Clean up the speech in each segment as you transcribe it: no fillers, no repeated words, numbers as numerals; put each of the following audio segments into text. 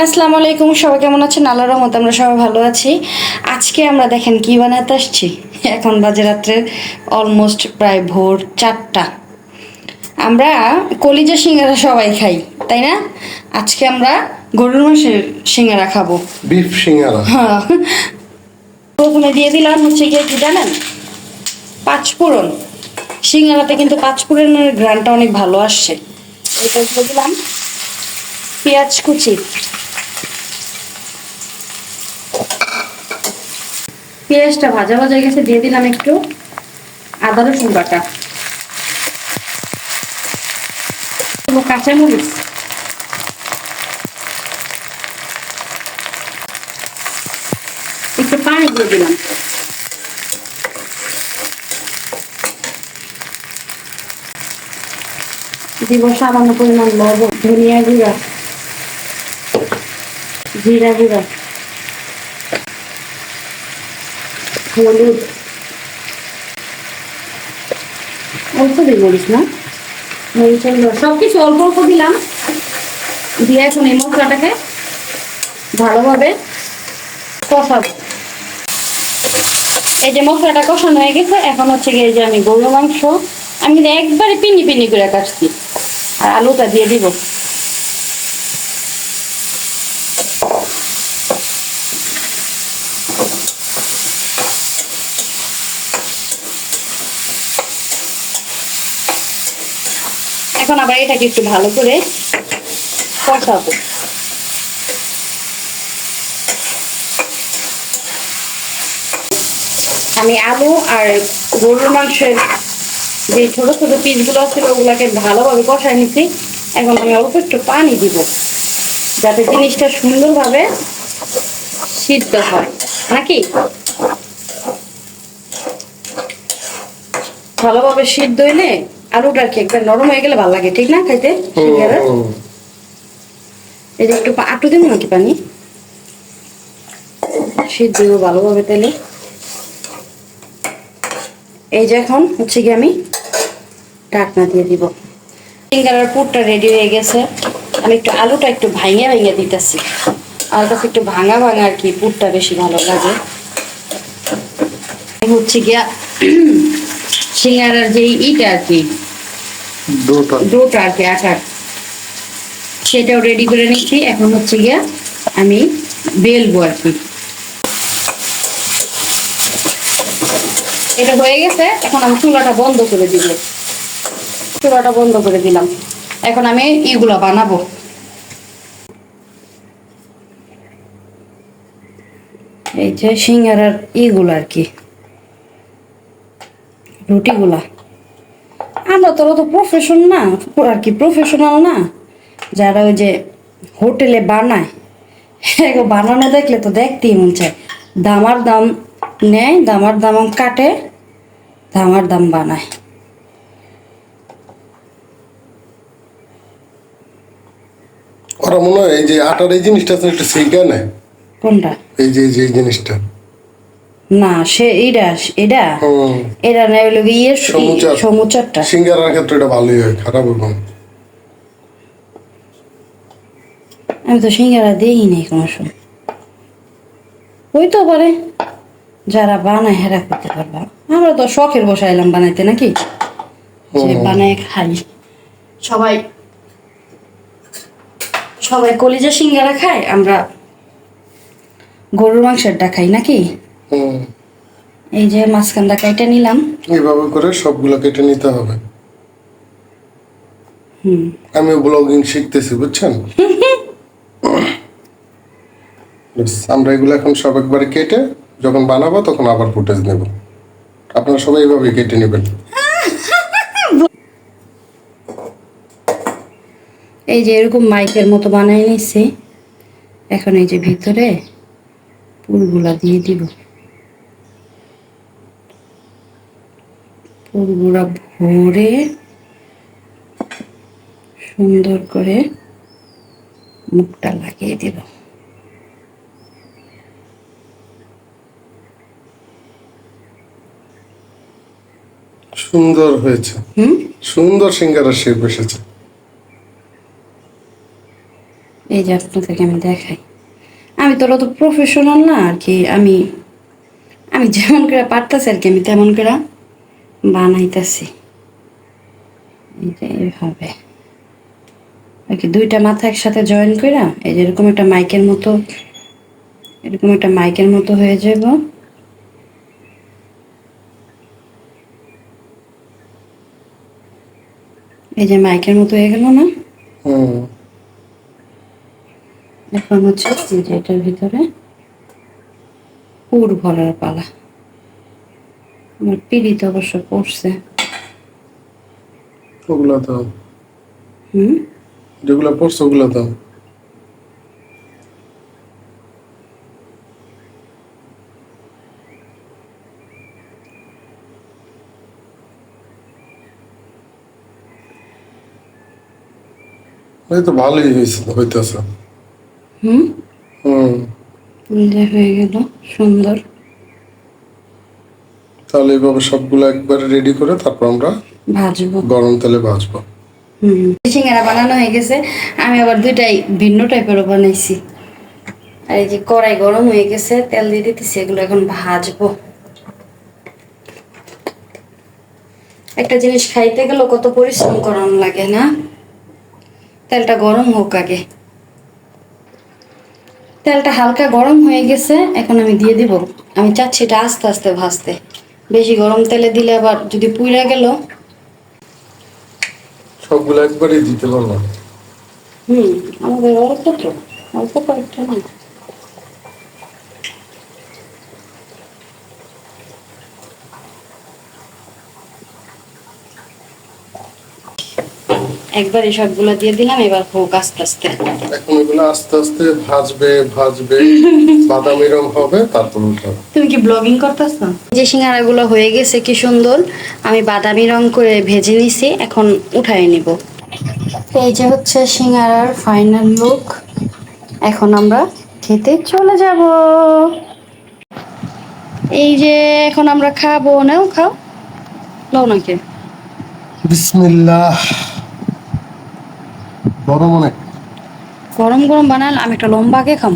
আসসালামু আলাইকুম। সবাই কেমন আছেন? আল্লাহর রহমতে আমরা সবাই ভালো আছি। আজকে আমরা দেখেন কি বানাতে আসছি। এখন বাজে রাত্রের অলমোস্ট প্রায় ভোর 4টা। আমরা কলিজা সিঙ্গারা সবাই খাই, তাই না? আজকে আমরা গরুর মাংসের সিঙ্গারা খাবো, বিফ সিঙ্গারা। হ্যাঁ। প্রথমে দিয়ে দিলাম হচ্ছে গিয়ে কি জানেন, পাঁচফোড়ন। সিঙ্গারাতে কিন্তু পাঁচফোড়নের ঘ্রাণটা অনেক ভালো আসছে। এটা দিয়ে দিলাম পেঁয়াজ কুচি। পেঁয়াজটা ভাজা ভাজা গেছে, দিয়ে দিলাম একটু আদা রসুন বাটা, কাঁচামরিচ, একটু পানি দিয়ে দিলাম, দিব সামান্য পরিমাণ লবণ, ধনিয়া গুঁড়া, জিরা গুঁড়া, হলুদ, অল্প দিয়ে মরিচ না, মরিচের গুঁড়া, সবকিছু অল্প অল্প দিলাম। দিয়ে এখন এই মশলাটাকে ভালোভাবে কষাবো। এই যে মশলাটা কষানো হয়ে গেছে, এখন হচ্ছে গিয়ে যে আমি গরুর মাংস আমি কিন্তু একবারে পিনি পিনি করে কাটছি, আর আলুটা দিয়ে দিব। এখন আবার এটাকে একটু ভালো করে কষাবো। আমি আলু আর গরুর মাংসের যে ছোট ছোট পিসগুলো ছিল ওগুলাকে ভালোভাবে কষায় নিচ্ছি। এখন আমি অল্প একটু পানি দিব, যাতে জিনিসটা সুন্দরভাবে সিদ্ধ হয়, নাকি ভালোভাবে সিদ্ধ হইলে আলুটা আর কি একবার নরম হয়ে গেলে ভালো লাগে, ঠিক না খাইতে? এই যে একটু আটু দিব নাকি পানি, সিদ্ধ দিব ভালোভাবে তেলে। এই যে এখন হচ্ছে কি আমি ঢাকনা দিয়ে দিব। সিঙ্গারার পুরটা রেডি হয়ে গেছে। আমি একটু আলুটা একটু ভাঙে ভাঙে দিতেছি, আমার কাছে একটু ভাঙা ভাঙা আর কি পুরটা বেশি ভালো লাগে। হচ্ছে গিয়া সিঙ্গারার যে ইটা আর কি, ডোটা আর কি, আটার, সেটাও রেডি করে নিচ্ছি। এখন হচ্ছে গিয়া আমি বেলবো আর কি। এটা হয়ে গেছে, এখন আমি চুলাটা বন্ধ করে দিব। চুলাটা বন্ধ করে দিলাম। এখন আমি ইগুলা বানাবো। এই যে সিঙ্গারার ইগুলা আর কি, রুটিগুলা। আমরা তো অত প্রফেশন না আর কি, প্রফেশনাল না, যারা ওই যে হোটেলে বানায় বানানো দেখলে তো দেখতেই মন চায়। দামার দাম নেয়, দামার দাম কাটে, দামার দাম বানায়। ওরা মনে হয় এই যে আটার এই জিনিসটা আছে একটু সেইটা নেয়। কোনটা? এই যে এই জিনিসটা না, সে এটা এটা এটা নেয় হলো গিয়ে সমুচারটা। সিঙ্গারার ক্ষেত্রে এটা ভালোই হয়, খারাপ হবে না। আমি তো সিঙ্গারা দিই নেই কোনো সময়। ওই তো পারে যারা বানায় হেরা করতে পারবা, আমরা তো শখের বসাইলাম বানাইতে, নাকি যে বানায় খাই। সবাই সবাই কলিজা সিঙ্গারা খায়, আমরা গরুর মাংসেরটা খাই, নাকি? এই যে মাঝখানটা কেটে নিলাম, এইভাবে করে সবগুলো কেটে নিতে হবে। আমি ব্লগিং শিখতেছি, বুঝছেন? আমরা এগুলো এখন সব একবারে কেটে যখন বানাবো তখন আবার ফুটেজ নেব। আপনারা সবাই এইভাবে কেটে নেবেন। এই যে এরকম মাইকের মতো বানাই নিচ্ছি। এখন এই যে ভিতরে পুরগুলা দিয়ে দিব, পুরগুলা ভরে সুন্দর করে মুখটা লাগিয়ে দিব। সুন্দর হয়েছে, সুন্দর সিঙ্গারা শেপ এসেছে। এই যে আপনাদেরকে আমি দেখাই, আমি তো অত প্রফেশনাল না আর কি, আমি আমি যেমন করে পারতেছি আর কি, আমি তেমন করে বানাইতেছি। এই যে এইভাবে আর কি, দুইটা মাথা একসাথে জয়েন করে এই যে এরকম একটা মাইকের মতো, এরকম একটা মাইকের মতো হয়ে যাব। এই যে মাইকের মতো হয়ে গেল না? এখন হচ্ছে এই যে এটার ভিতরে পুর ভরার পালা। আমার পিড়িতে অবশ্য পড়ছে। ওগুলো দাও, যেগুলো পড়ছে ওগুলো দাও। এই তো ভালোই হইতেছে। হুম, হুম, যে হয়ে গেল সুন্দর। তাহলে এইভাবে সবগুলো একবার রেডি করে তারপর আমরা ভাজবো। গরম তেলে ভাজবো। সিঙ্গারা বানানো হয়ে গেছে, আমি আবার দুইটাই ভিন্ন টাইপেরও বানাইছি। আর এই যে কড়াই গরম হয়ে গেছে, তেল দিয়ে দিতেছি, এগুলো এখন ভাজবো। একটা জিনিস খাইতে গেলেও কত পরিশ্রম করানো লাগে না? তেলটা গরম হোক আগে। তেলটা হালকা গরম হয়ে গেছে, এখন আমি দিয়ে দিব। আমি চাচ্ছি এটা আস্তে আস্তে ভাজতে, বেশি গরম তেলে দিলে আবার যদি পুড়ে গেল। সবগুলো একবারই দিতে পারলাম। আমাদের অল্প তো, অল্প কয়েকটা না। একবারে সবগুলো দিয়ে দিলাম, এবার হোক আস্তে আস্তে। এখন এগুলো আস্তে আস্তে ভাজবে ভাজবে, বাদামি রং হবে, তারপর উঠাবে। তুমি কি ব্লগিং করতেছ? যে সিঙ্গারাগুলো হয়ে গেছে কি সুন্দর, আমি বাদামি রং করে ভেজে নিছি, এখন উঠাই নিব। এই যে হচ্ছে সিঙ্গারার ফাইনাল লুক। এখন আমরা খেতে চলে যাব। এই যে এখন আমরা খাবো। নাও খাও, নাও নাকি। বিসমিল্লাহ। গরম অনেক। গরম গরম বানাল, আমি একটা লম্বা আগে খাম।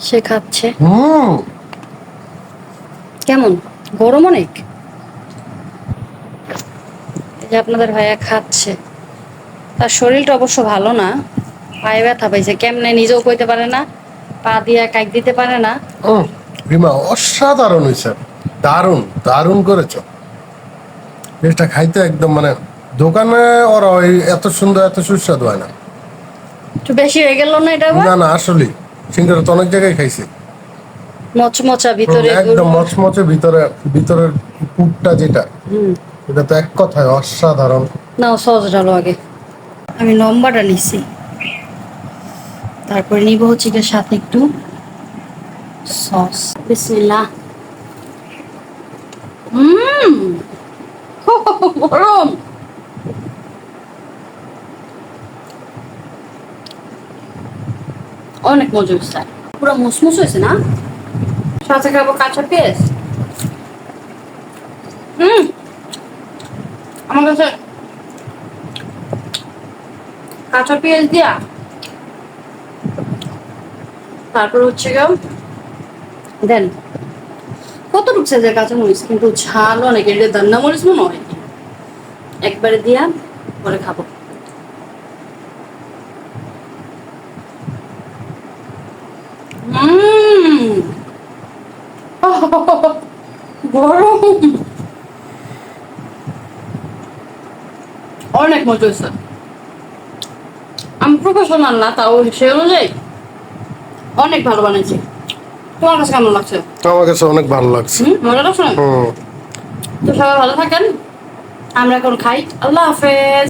সে খাচ্ছে। কেমন গরম অনেক। এই যে আপনাদের ভাইয়া খাচ্ছে, তার শরীরটা অবশ্য ভালো না, পায়ে ব্যথা পাইছে, কেমনে নিজেও কইতে পারে না, পা দিয়া কাইক দিতে পারে না। রিমা অসাধারণ হয়েছে, দারুণ দারুণ করেছ। এটা খাইতে একদম মানে দোকানে ওরা ওই এত সুন্দর এত সুস্বাদু হয় না। একটু বেশি হয়ে গেল না এটা? না না, আসলে সিঙ্গারা তো অনেক জায়গায় খাইছি, মচমচা ভিতরে, একদম মচমচে ভিতরে, ভিতরের পুরটা যেটা, এটা তো এক কথায় অসাধারণ। নাও সস ডালো আগে। আমি লম্বাটা নিছি, তারপরে নিব হচ্ছে এটার সাথে একটু সস। বিসমিল্লাহ। গরম। অনেক মজা হচ্ছে, পুরো মুসমুস হয়েছে না? সাথে খাবো কাঁচা পেঁয়াজ। আমার কাছে কাঁচা পেঁয়াজ দিয়া, তারপর হচ্ছে গিয়ে দেন কত রূপ সাইজের কাঁচা মরিচ, কিন্তু ঝাল অনেক, এটা দান্না মরিচ মনে হয়। একবারে দিয়া পরে খাবো। গরম অনেক মজা হয়েছে। আমি প্রফেশনাল না, তাও সে অনুযায়ী অনেক ভালো বানাইছি। তোমার কাছে কেমন লাগছে? আমার কাছে অনেক ভালো লাগছে। মজা লাগছে। তো সবাই ভালো থাকেন, আমরা এখন খাই। আল্লাহ হাফেজ।